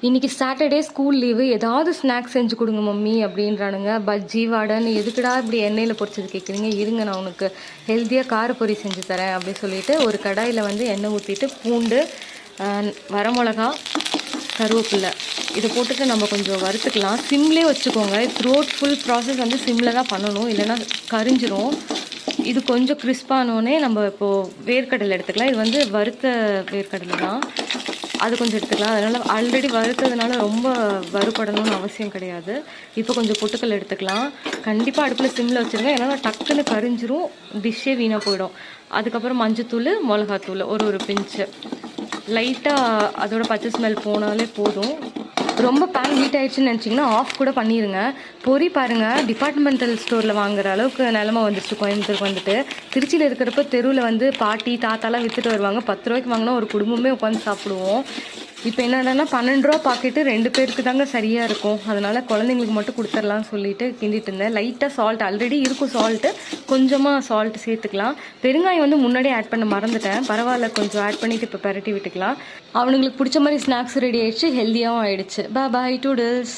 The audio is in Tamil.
இன்றைக்கி சாட்டர்டே ஸ்கூல் லீவு, ஏதாவது ஸ்நாக்ஸ் செஞ்சு கொடுங்க மம்மி அப்படின்றானுங்க. பஜ்ஜி வடைன்னு எதுக்குடா இப்படி எண்ணெயில் பொரிச்சது கேட்குறீங்க, இருங்க நான் உனக்கு ஹெல்த்தியாக காரப்பொரி செஞ்சு தரேன் அப்படின்னு சொல்லிட்டு ஒரு கடாயில் வந்து எண்ணெய் ஊற்றிட்டு பூண்டு, வரமிளகா, கருவேப்பில்லை இதை போட்டுட்டு நம்ம கொஞ்சம் வறுத்துக்கலாம். சிம்லேயே வச்சுக்கோங்க. த்ரூஅவுட் ஃபுல் ப்ராசஸ் வந்து சிம்மில் தான் பண்ணணும், இல்லைன்னா கரிஞ்சிரும். இது கொஞ்சம் கிறிஸ்பானோடனே நம்ம இப்போது வேர்க்கடலை எடுத்துக்கலாம். இது வந்து வறுத்த வேர்க்கடலை தான், அது கொஞ்சம் எடுத்துக்கலாம். அதனால் ஆல்ரெடி வறுத்ததுனால ரொம்ப வறுபடணும்னு அவசியம் கிடையாது. இப்போ கொஞ்சம் பொட்டுக்கல் எடுத்துக்கலாம். கண்டிப்பாக அடுப்பில் சிம்மில் வச்சுருங்க, ஏன்னா டக்குன்னு கரிஞ்சிரும், டிஷ்ஷே வீணாக போயிடும். அதுக்கப்புறம் மஞ்சத்தூள், மிளகாத்தூள் ஒரு பிஞ்சு லைட்டாக, அதோட பச்சை ஸ்மெல் போனாலே போதும். ரொம்ப பேன் ஹீட் ஆகிடுச்சுன்னு நினச்சிங்கன்னா ஆஃப் கூட பண்ணிடுங்க. பொரி பாருங்கள், டிபார்ட்மெண்டல் ஸ்டோரில் வாங்குற அளவுக்கு நிலமை வந்துடுச்சு கோயம்புத்தூருக்கு வந்துட்டு. திருச்சியில் இருக்கிறப்ப தெருவில் வந்து பாட்டி தாத்தாலாம் விற்றுட்டு வருவாங்க. 10 ரூபாய்க்கு வாங்கினா ஒரு குடும்பமே உட்காந்து சாப்பிடுவோம். இப்போ என்னென்னா 12 ரூபா பாக்கெட்டு 2 பேருக்கு தாங்க சரியாக இருக்கும். அதனால் குழந்தைங்களுக்கு மட்டும் கொடுத்துர்லான்னு சொல்லிட்டு கிண்டிட்டு இருந்தேன். லைட்டாக சால்ட், ஆல்ரெடி இருக்கும் சால்ட்டு, கொஞ்சமாக சால்ட் சேர்த்துக்கலாம். பெருங்காயம் வந்து முன்னாடியே ஆட் பண்ண மறந்துட்டேன், பரவாயில்ல கொஞ்சம் ஆட் பண்ணிவிட்டு இப்போ பரட்டி விட்டுக்கலாம். அவனுங்களுக்கு பிடிச்ச மாதிரி ஸ்நாக்ஸ் ரெடி ஆகிடுச்சு, ஹெல்த்தியாகவும் ஆகிடுச்சு. பாய் டூடல்ஸ்.